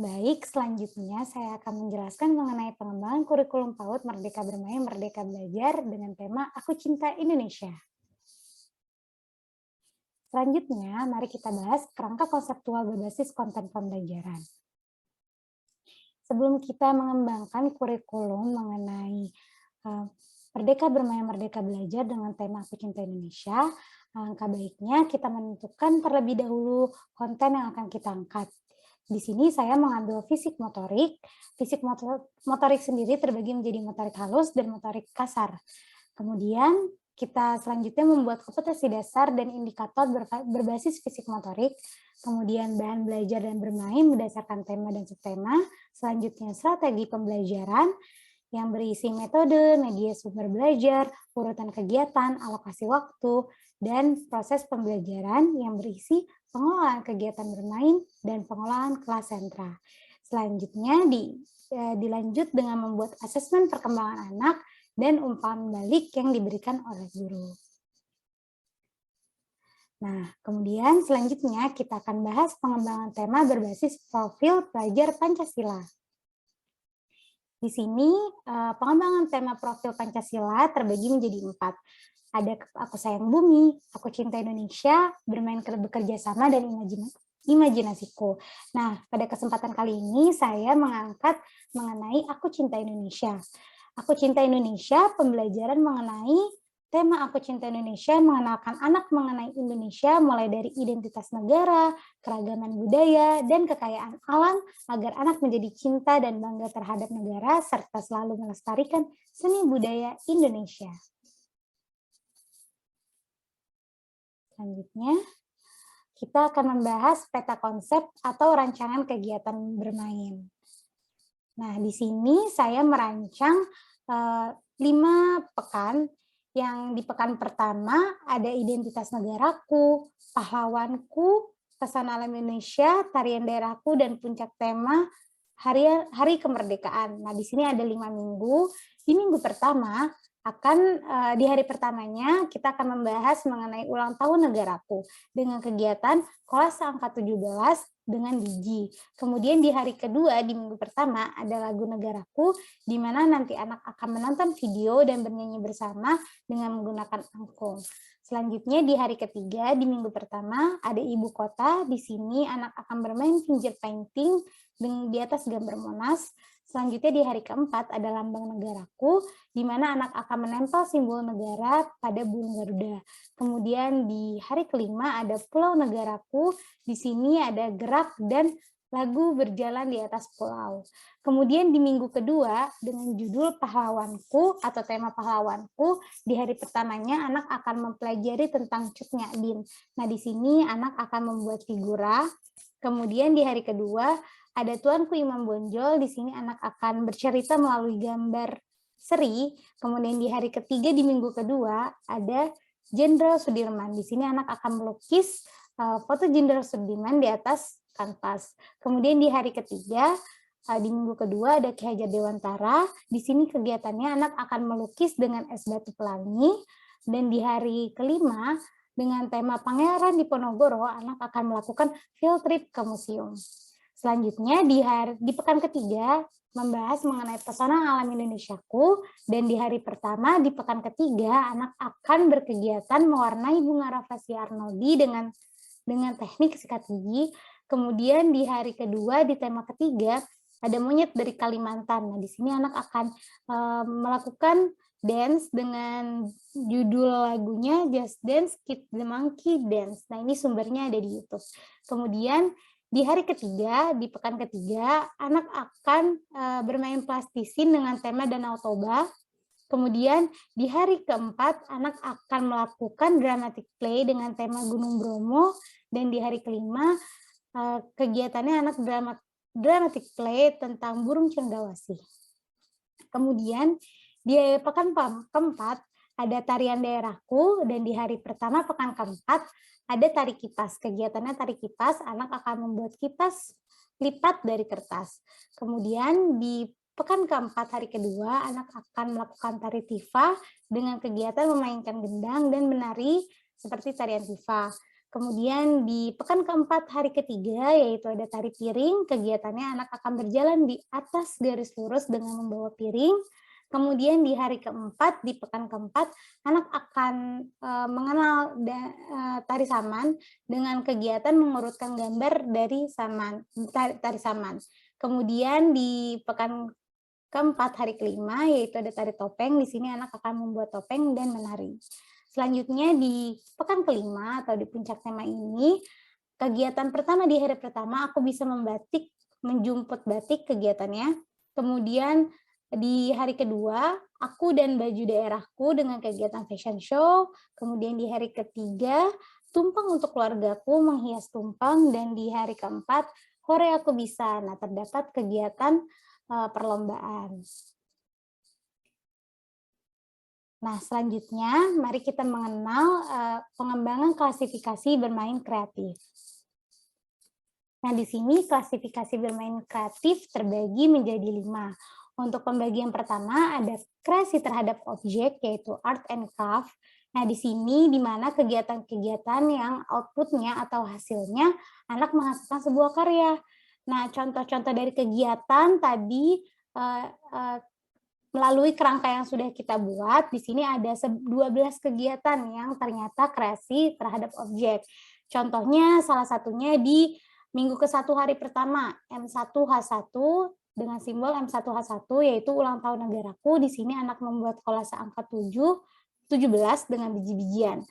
Baik, selanjutnya saya akan menjelaskan mengenai pengembangan kurikulum PAUD Merdeka Bermain, Merdeka Belajar dengan tema Aku Cinta Indonesia. Selanjutnya, mari kita bahas kerangka konseptual berbasis konten pembelajaran. Sebelum kita mengembangkan kurikulum mengenai Merdeka Bermain, Merdeka Belajar dengan tema Aku Cinta Indonesia, alangkah baiknya kita menentukan terlebih dahulu konten yang akan kita angkat. Di sini saya mengambil fisik motorik. Fisik motorik sendiri terbagi menjadi motorik halus dan motorik kasar. Kemudian kita selanjutnya membuat kompetensi dasar dan indikator berbasis fisik motorik, kemudian bahan belajar dan bermain berdasarkan tema dan subtema, selanjutnya strategi pembelajaran yang berisi metode, media sumber belajar, urutan kegiatan, alokasi waktu, dan proses pembelajaran yang berisi pengelolaan kegiatan bermain dan pengelolaan kelas sentra. Selanjutnya dilanjut dengan membuat asesmen perkembangan anak dan umpan balik yang diberikan oleh guru. Nah, kemudian selanjutnya kita akan bahas pengembangan tema berbasis profil pelajar Pancasila. Di sini pengembangan tema profil Pancasila terbagi menjadi 4. Ada Aku Sayang Bumi, Aku Cinta Indonesia, Bermain Bekerja Sama, dan Imajinasiku. Nah, pada kesempatan kali ini saya mengangkat mengenai Aku Cinta Indonesia. Aku Cinta Indonesia, pembelajaran mengenai tema Aku Cinta Indonesia mengenalkan anak mengenai Indonesia mulai dari identitas negara, keragaman budaya, dan kekayaan alam agar anak menjadi cinta dan bangga terhadap negara serta selalu melestarikan seni budaya Indonesia. Selanjutnya, kita akan membahas peta konsep atau rancangan kegiatan bermain. Nah, di sini saya merancang 5 pekan. Yang di pekan pertama ada identitas negaraku, pahlawanku, pesona alam Indonesia, tarian daerahku, dan puncak tema hari kemerdekaan. Nah, di sini ada 5 minggu. Di minggu pertama di hari pertamanya kita akan membahas mengenai ulang tahun negaraku dengan kegiatan kelas angka 17 dengan Gigi. Kemudian di hari kedua, di minggu pertama, ada lagu negaraku, di mana nanti anak akan menonton video dan bernyanyi bersama dengan menggunakan angklung. Selanjutnya di hari ketiga, di minggu pertama, ada ibu kota. Di sini anak akan bermain finger painting di atas gambar Monas. Selanjutnya di hari keempat ada lambang negaraku, di mana anak akan menempel simbol negara pada burung Garuda. Kemudian di hari kelima ada pulau negaraku, di sini ada gerak dan lagu berjalan di atas pulau. Kemudian di minggu kedua dengan judul Pahlawanku atau tema Pahlawanku, di hari pertamanya anak akan mempelajari tentang Cut Nyak Nah, di sini anak akan membuat figura. Kemudian di hari kedua ada Tuanku Imam Bonjol, di sini anak akan bercerita melalui gambar seri. Kemudian di hari ketiga di minggu kedua ada Jenderal Sudirman. Di sini anak akan melukis foto Jenderal Sudirman di atas kanvas. Kemudian di hari ketiga di minggu kedua ada Ki Hajar Dewantara. Di sini kegiatannya anak akan melukis dengan es batu pelangi. Dan di hari kelima dengan tema Pangeran Diponegoro, anak akan melakukan field trip ke museum. Selanjutnya di pekan ketiga membahas mengenai pesona alam Indonesiaku, dan di hari pertama di pekan ketiga anak akan berkegiatan mewarnai bunga Rafflesia Arnoldi dengan teknik sikat gigi. Kemudian di hari kedua di tema ketiga ada monyet dari Kalimantan. Nah, di sini anak akan melakukan dance dengan judul lagunya Just Dance Kid the Monkey Dance. Nah, ini sumbernya ada di YouTube. Kemudian di hari ketiga, di pekan ketiga, anak akan bermain plastisin dengan tema Danau Toba. Kemudian di hari keempat, anak akan melakukan dramatic play dengan tema Gunung Bromo. Dan di hari kelima, kegiatannya anak dramatic play tentang burung cendrawasih. Kemudian di pekan keempat, ada tarian daerahku, dan di hari pertama pekan keempat ada tari kipas. Kegiatannya tari kipas, anak akan membuat kipas lipat dari kertas. Kemudian di pekan keempat hari kedua, anak akan melakukan tari tifa dengan kegiatan memainkan gendang dan menari seperti tarian tifa. Kemudian di pekan keempat hari ketiga, yaitu ada tari piring, kegiatannya anak akan berjalan di atas garis lurus dengan membawa piring. Kemudian di hari keempat, di pekan keempat, anak akan mengenal tari saman dengan kegiatan mengurutkan gambar dari saman, tari saman. Kemudian di pekan keempat hari kelima, yaitu ada tari topeng. Di sini anak akan membuat topeng dan menari. Selanjutnya di pekan kelima atau di puncak tema ini, kegiatan pertama di hari pertama aku bisa membatik, menjumput batik kegiatannya. Kemudian di hari kedua, aku dan baju daerahku dengan kegiatan fashion show. Kemudian di hari ketiga, tumpeng untuk keluargaku menghias tumpeng. Dan di hari keempat, hore aku bisa. Nah, terdapat kegiatan perlombaan. Nah, selanjutnya mari kita mengenal pengembangan klasifikasi bermain kreatif. Nah, di sini klasifikasi bermain kreatif terbagi menjadi 5. Untuk pembagian pertama ada kreasi terhadap objek, yaitu art and craft. Nah, di sini di mana kegiatan-kegiatan yang outputnya atau hasilnya anak menghasilkan sebuah karya. Nah, contoh-contoh dari kegiatan tadi melalui kerangka yang sudah kita buat, di sini ada 12 kegiatan yang ternyata kreasi terhadap objek. Contohnya salah satunya di minggu ke-1 hari pertama, M1H1 dengan simbol M1H1 yaitu ulang tahun negaraku. Di sini anak membuat kolase angka 17 dengan biji-bijian.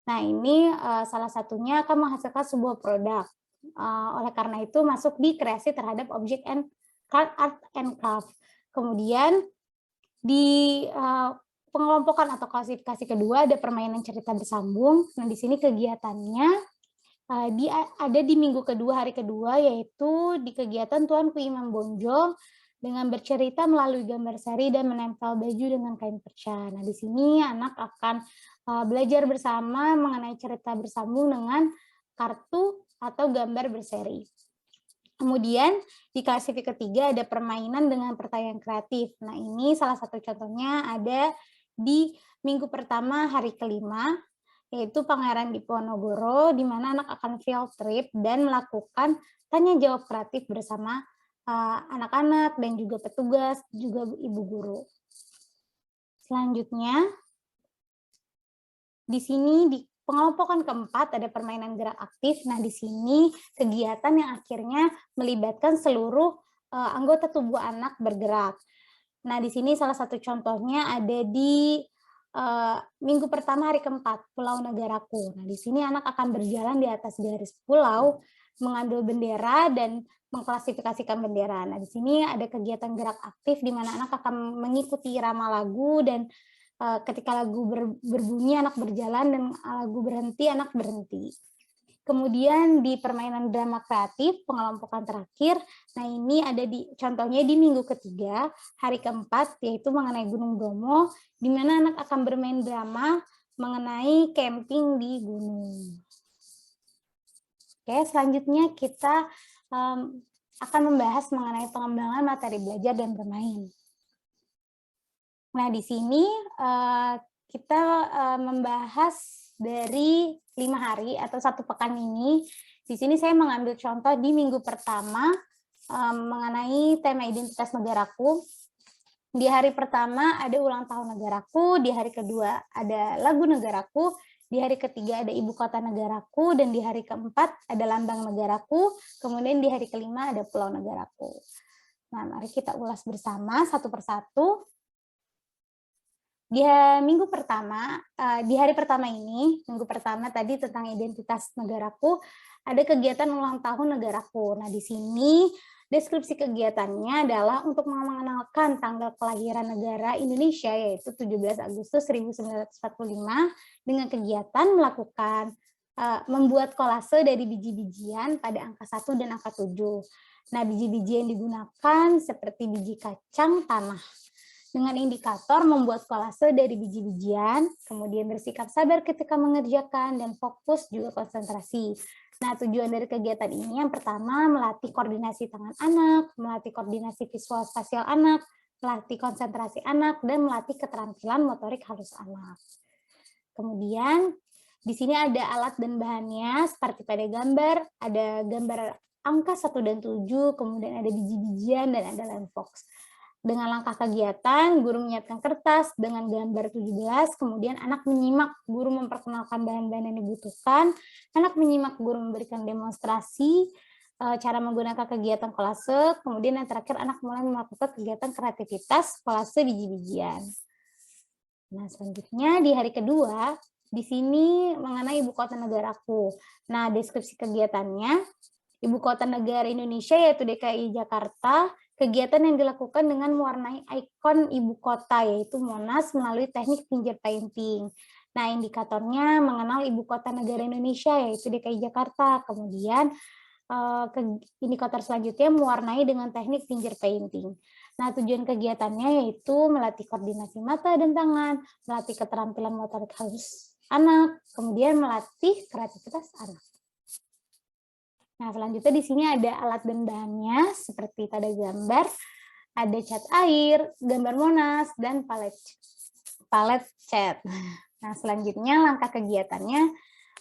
Nah, ini salah satunya akan menghasilkan sebuah produk. Oleh karena itu masuk di kreasi terhadap objek art and craft. Kemudian di pengelompokan atau klasifikasi kedua ada permainan cerita bersambung. Nah, di sini kegiatannya ada di minggu kedua, hari kedua, yaitu di kegiatan Tuanku Imam Bonjol dengan bercerita melalui gambar seri dan menempel baju dengan kain perca. Nah, di sini anak akan belajar bersama mengenai cerita bersambung dengan kartu atau gambar berseri. Kemudian di klasifikasi ketiga ada permainan dengan pertanyaan kreatif. Nah, ini salah satu contohnya ada di minggu pertama hari kelima, yaitu Pangeran Diponegoro, di mana anak akan field trip dan melakukan tanya jawab kreatif bersama anak-anak dan juga petugas, juga ibu guru. Selanjutnya, di sini di pengelompokan keempat ada permainan gerak aktif. Nah, di sini kegiatan yang akhirnya melibatkan seluruh anggota tubuh anak bergerak. Nah, di sini salah satu contohnya ada di minggu pertama hari keempat, Pulau Negaraku. Nah, di sini anak akan berjalan di atas garis pulau, mengambil bendera dan mengklasifikasikan bendera. Nah, di sini ada kegiatan gerak aktif di mana anak akan mengikuti irama lagu dan ketika lagu berbunyi anak berjalan dan lagu berhenti anak berhenti. Kemudian di permainan drama kreatif pengelompokan terakhir, nah ini ada contohnya di minggu ketiga hari keempat yaitu mengenai Gunung Bromo, di mana anak akan bermain drama mengenai camping di gunung. Oke, selanjutnya kita akan membahas mengenai pengembangan materi belajar dan bermain. Nah, di sini kita membahas dari 5 hari atau 1 pekan ini. Di sini saya mengambil contoh di minggu pertama mengenai tema identitas negaraku. Di hari pertama ada ulang tahun negaraku, di hari kedua ada lagu negaraku, di hari ketiga ada ibu kota negaraku, dan di hari keempat ada lambang negaraku, kemudian di hari kelima ada pulau negaraku. Nah, mari kita ulas bersama satu persatu. Di minggu pertama, di hari pertama ini, minggu pertama tadi tentang identitas negaraku, ada kegiatan ulang tahun negaraku. Nah, di sini deskripsi kegiatannya adalah untuk mengenalkan tanggal kelahiran negara Indonesia, yaitu 17 Agustus 1945, dengan kegiatan melakukan membuat kolase dari biji-bijian pada angka 1 dan angka 7. Nah, biji-biji yang digunakan seperti biji kacang tanah. Dengan indikator membuat kolase dari biji-bijian, kemudian bersikap sabar ketika mengerjakan, dan fokus juga konsentrasi. Nah, tujuan dari kegiatan ini yang pertama melatih koordinasi tangan anak, melatih koordinasi visual spasial anak, melatih konsentrasi anak, dan melatih keterampilan motorik halus anak. Kemudian Di sini ada alat dan bahannya seperti pada gambar, ada gambar angka 1 dan 7, kemudian ada biji-bijian dan ada lem fox. Dengan langkah kegiatan, guru menyiapkan kertas dengan gambar 17, kemudian anak menyimak guru memperkenalkan bahan-bahan yang dibutuhkan, anak menyimak guru memberikan demonstrasi, cara menggunakan kegiatan kolase, kemudian yang terakhir anak mulai melakukan kegiatan kreativitas kolase biji-bijian. Nah, selanjutnya di hari kedua, di sini mengenai ibu kota negaraku. Nah, deskripsi kegiatannya, ibu kota negara Indonesia yaitu DKI Jakarta, kegiatan yang dilakukan dengan mewarnai ikon ibu kota yaitu Monas melalui teknik finger painting. Nah, indikatornya mengenal ibu kota negara Indonesia yaitu DKI Jakarta. Kemudian indikator selanjutnya mewarnai dengan teknik finger painting. Nah, tujuan kegiatannya yaitu melatih koordinasi mata dan tangan, melatih keterampilan motorik halus anak, kemudian melatih kreativitas anak. Nah, selanjutnya di sini ada alat dan bahannya seperti pada gambar, ada cat air, gambar Monas, dan palet cat. Nah, selanjutnya langkah kegiatannya,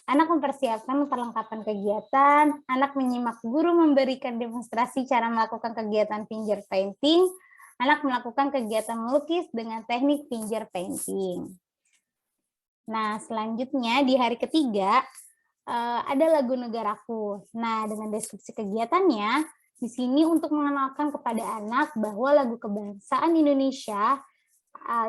anak mempersiapkan perlengkapan kegiatan, anak menyimak guru memberikan demonstrasi cara melakukan kegiatan finger painting, anak melakukan kegiatan melukis dengan teknik finger painting. Nah, selanjutnya di hari ketiga, ada lagu negaraku. Nah, dengan deskripsi kegiatannya, di sini untuk mengenalkan kepada anak bahwa lagu kebangsaan Indonesia,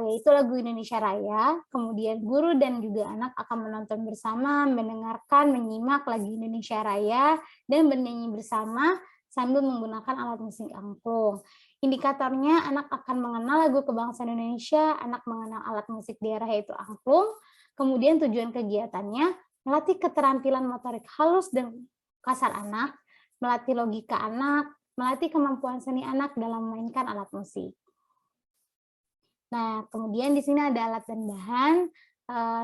yaitu lagu Indonesia Raya, kemudian guru dan juga anak akan menonton bersama, mendengarkan, menyimak lagu Indonesia Raya, dan bernyanyi bersama sambil menggunakan alat musik angklung. Indikatornya, anak akan mengenal lagu kebangsaan Indonesia, anak mengenal alat musik daerah yaitu angklung, kemudian tujuan kegiatannya, melatih keterampilan motorik halus dan kasar anak, melatih logika anak, melatih kemampuan seni anak dalam memainkan alat musik. Nah, kemudian di sini ada alat dan bahan,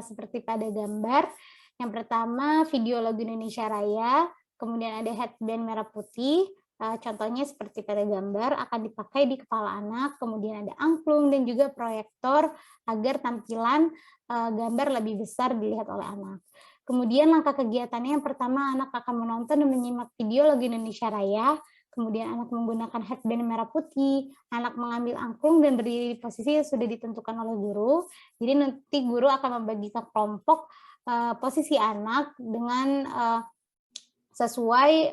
seperti pada gambar. Yang pertama, video lagu Indonesia Raya, kemudian ada headband merah putih, contohnya seperti pada gambar, akan dipakai di kepala anak, kemudian ada angklung dan juga proyektor agar tampilan gambar lebih besar dilihat oleh anak. Kemudian langkah kegiatannya yang pertama, anak akan menonton dan menyimak video lagu Indonesia Raya, kemudian anak menggunakan headband merah putih, anak mengambil angklung dan berdiri di posisi yang sudah ditentukan oleh guru. Jadi nanti guru akan membagikan kelompok posisi anak dengan sesuai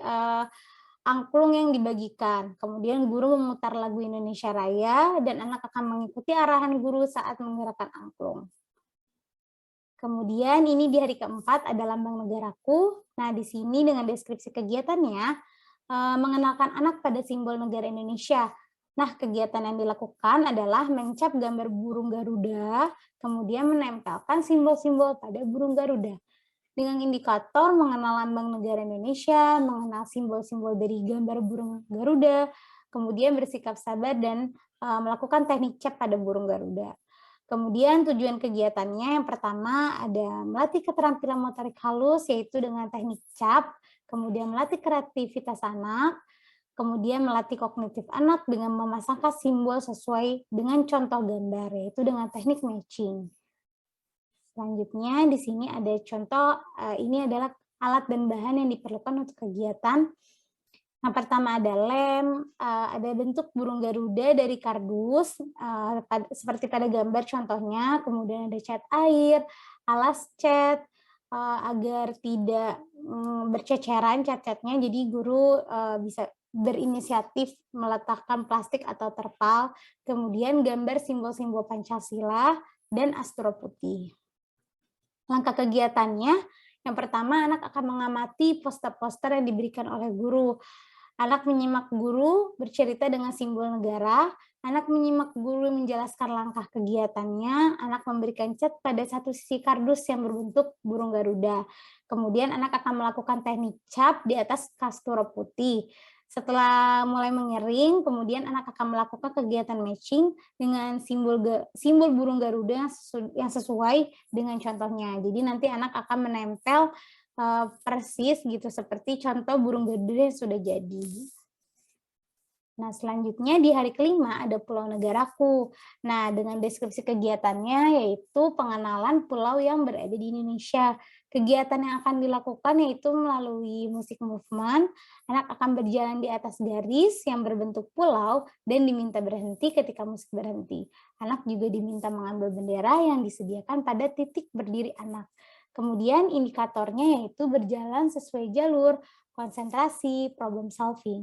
angklung yang dibagikan. Kemudian guru memutar lagu Indonesia Raya dan anak akan mengikuti arahan guru saat menggerakkan angklung. Kemudian ini di hari keempat ada lambang negaraku. Nah, di sini dengan deskripsi kegiatannya, mengenalkan anak pada simbol negara Indonesia. Nah, kegiatan yang dilakukan adalah mencap gambar burung Garuda, kemudian menempelkan simbol-simbol pada burung Garuda. Dengan indikator mengenal lambang negara Indonesia, mengenal simbol-simbol dari gambar burung Garuda, kemudian bersikap sabar dan melakukan teknik cap pada burung Garuda. Kemudian tujuan kegiatannya yang pertama ada melatih keterampilan motorik halus yaitu dengan teknik cap, kemudian melatih kreativitas anak, kemudian melatih kognitif anak dengan memasangkan simbol sesuai dengan contoh gambar yaitu dengan teknik matching. Selanjutnya di sini ada contoh, ini adalah alat dan bahan yang diperlukan untuk kegiatan. Yang pertama ada lem, ada bentuk burung Garuda dari kardus, seperti pada gambar contohnya, kemudian ada cat air, alas cat, agar tidak berceceran cat-catnya, jadi guru bisa berinisiatif meletakkan plastik atau terpal, kemudian gambar simbol-simbol Pancasila, dan astro putih. Langkah kegiatannya, yang pertama anak akan mengamati poster-poster yang diberikan oleh guru. Anak menyimak guru bercerita dengan simbol negara, anak menyimak guru menjelaskan langkah kegiatannya, anak memberikan cat pada satu sisi kardus yang berbentuk burung Garuda. Kemudian anak akan melakukan teknik cap di atas kastur putih. Setelah mulai mengering, kemudian anak akan melakukan kegiatan matching dengan simbol burung Garuda yang sesuai dengan contohnya. Jadi nanti anak akan menempel persis gitu seperti contoh burung Garuda yang sudah jadi. Nah, selanjutnya di hari kelima ada Pulau Negaraku. Nah, dengan deskripsi kegiatannya yaitu pengenalan pulau yang berada di Indonesia. Kegiatan yang akan dilakukan yaitu melalui musik movement, anak akan berjalan di atas garis yang berbentuk pulau dan diminta berhenti ketika musik berhenti. Anak juga diminta mengambil bendera yang disediakan pada titik berdiri anak. Kemudian indikatornya yaitu berjalan sesuai jalur, konsentrasi, problem solving.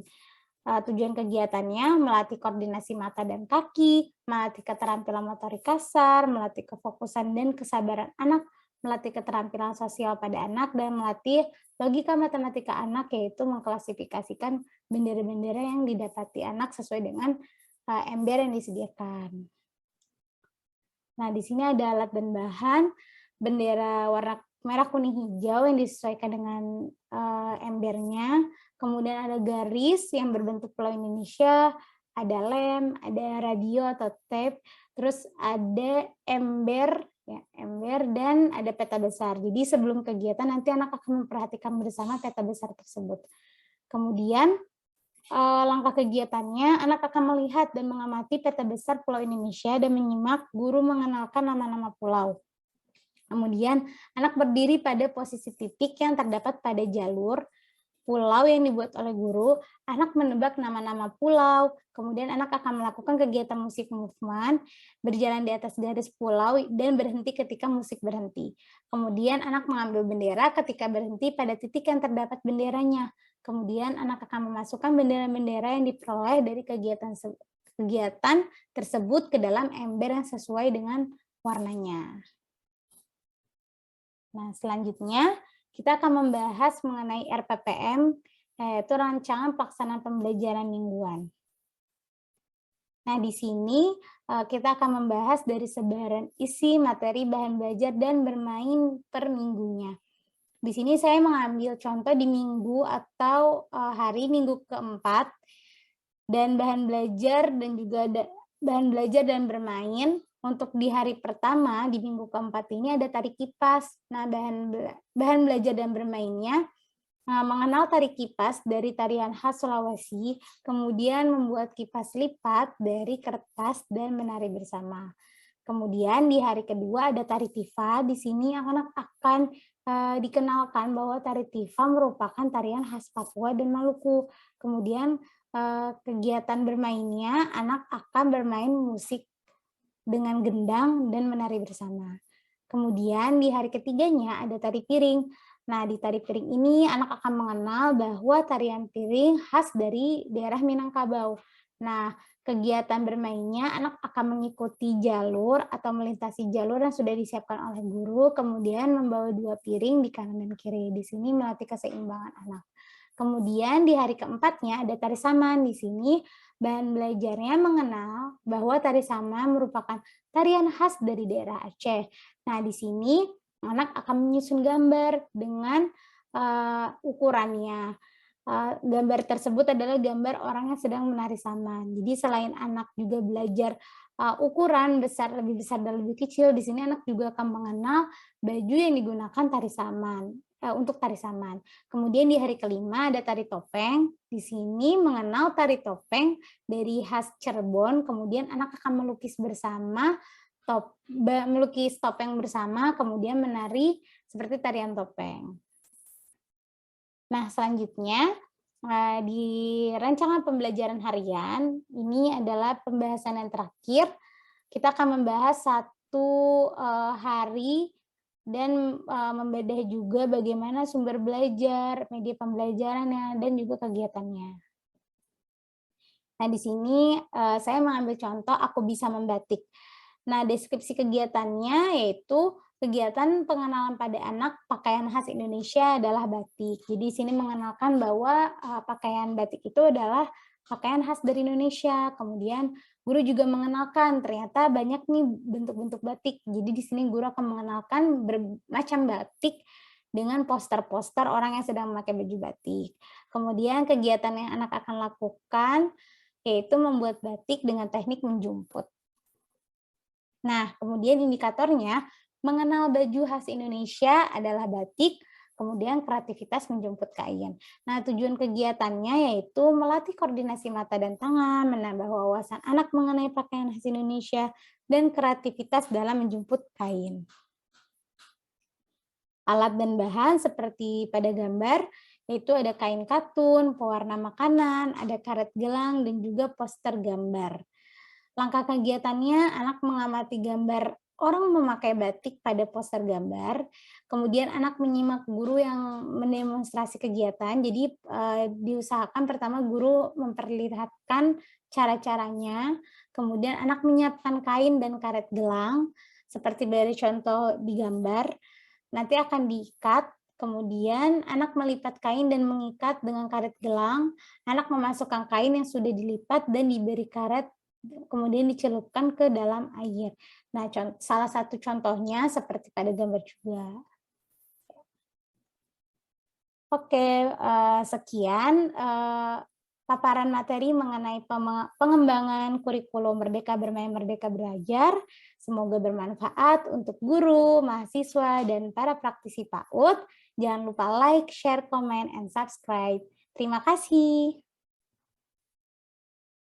Tujuan kegiatannya melatih koordinasi mata dan kaki, melatih keterampilan motorik kasar, melatih kefokusan dan kesabaran anak, melatih keterampilan sosial pada anak, dan melatih logika matematika anak, yaitu mengklasifikasikan bendera-bendera yang didapati anak sesuai dengan ember yang disediakan. Nah, di sini ada alat dan bahan, bendera warna merah, kuning, hijau yang disesuaikan dengan embernya, kemudian ada garis yang berbentuk pulau Indonesia, ada lem, ada radio atau tape, terus ada ember, ya, ember dan ada peta besar. Jadi sebelum kegiatan nanti anak akan memperhatikan bersama peta besar tersebut. Kemudian langkah kegiatannya, anak akan melihat dan mengamati peta besar Pulau Indonesia dan menyimak guru mengenalkan nama-nama pulau. Kemudian, anak berdiri pada posisi titik yang terdapat pada jalur pulau yang dibuat oleh guru, anak menebak nama-nama pulau, kemudian anak akan melakukan kegiatan musik movement, berjalan di atas garis pulau, dan berhenti ketika musik berhenti. Kemudian anak mengambil bendera ketika berhenti pada titik yang terdapat benderanya. Kemudian anak akan memasukkan bendera-bendera yang diperoleh dari kegiatan tersebut ke dalam ember yang sesuai dengan warnanya. Nah, selanjutnya kita akan membahas mengenai RPPM, yaitu Rancangan Pelaksanaan Pembelajaran Mingguan. Nah, di sini kita akan membahas dari sebaran isi, materi, bahan belajar, dan bermain per minggunya. Di sini saya mengambil contoh di minggu atau hari minggu keempat, dan bahan belajar dan bermain. Untuk di hari pertama, di minggu keempat ini ada tari kipas. Nah, bahan belajar dan bermainnya mengenal tari kipas dari tarian khas Sulawesi, kemudian membuat kipas lipat dari kertas dan menari bersama. Kemudian di hari kedua ada tari tifa. Di sini anak akan dikenalkan bahwa tari tifa merupakan tarian khas Papua dan Maluku. Kemudian kegiatan bermainnya, anak akan bermain musik dengan gendang dan menari bersama. Kemudian di hari ketiganya ada tari piring. Nah, di tari piring ini anak akan mengenal bahwa tarian piring khas dari daerah Minangkabau. Nah, kegiatan bermainnya anak akan mengikuti jalur atau melintasi jalur yang sudah disiapkan oleh guru, kemudian membawa 2 piring di kanan dan kiri. Di sini melatih keseimbangan anak. Kemudian di hari keempatnya ada tari saman. Di sini bahan belajarnya mengenal bahwa tari saman merupakan tarian khas dari daerah Aceh. Nah, di sini anak akan menyusun gambar dengan ukurannya. Gambar tersebut adalah gambar orang yang sedang menari saman. Jadi selain anak juga belajar ukuran lebih besar dan lebih kecil, di sini anak juga akan mengenal baju yang digunakan tari saman untuk tari saman. Kemudian di hari kelima ada tari topeng. Di sini mengenal tari topeng dari khas Cirebon. Kemudian anak akan melukis bersama, melukis topeng bersama, kemudian menari seperti tarian topeng. Nah, selanjutnya di rancangan pembelajaran harian, ini adalah pembahasan yang terakhir. Kita akan membahas satu hari dan membedah juga bagaimana sumber belajar, media pembelajarannya, dan juga kegiatannya. Nah, di sini saya mengambil contoh Aku Bisa Membatik. Nah, deskripsi kegiatannya yaitu kegiatan pengenalan pada anak pakaian khas Indonesia adalah batik. Jadi di sini mengenalkan bahwa pakaian batik itu adalah pakaian khas dari Indonesia. Kemudian guru juga mengenalkan ternyata banyak nih bentuk-bentuk batik. Jadi di sini guru akan mengenalkan bermacam batik dengan poster-poster orang yang sedang memakai baju batik. Kemudian kegiatan yang anak akan lakukan yaitu membuat batik dengan teknik menjumput. Nah, kemudian indikatornya mengenal baju khas Indonesia adalah batik, kemudian kreativitas menjemput kain. Nah, tujuan kegiatannya yaitu melatih koordinasi mata dan tangan, menambah wawasan anak mengenai pakaian khas Indonesia, dan kreativitas dalam menjemput kain. Alat dan bahan seperti pada gambar, yaitu ada kain katun, pewarna makanan, ada karet gelang, dan juga poster gambar. Langkah kegiatannya, anak mengamati gambar orang memakai batik pada poster gambar, kemudian anak menyimak guru yang mendemonstrasi kegiatan. Jadi diusahakan pertama guru memperlihatkan cara-caranya, kemudian anak menyiapkan kain dan karet gelang, seperti dari contoh di gambar, nanti akan diikat, kemudian anak melipat kain dan mengikat dengan karet gelang, anak memasukkan kain yang sudah dilipat dan diberi karet, kemudian dicelupkan ke dalam air. Nah, salah satu contohnya seperti pada gambar juga. Oke, sekian paparan materi mengenai pengembangan kurikulum Merdeka Bermain Merdeka Belajar. Semoga bermanfaat untuk guru, mahasiswa, dan para praktisi PAUD. Jangan lupa like, share, komen, and subscribe. Terima kasih.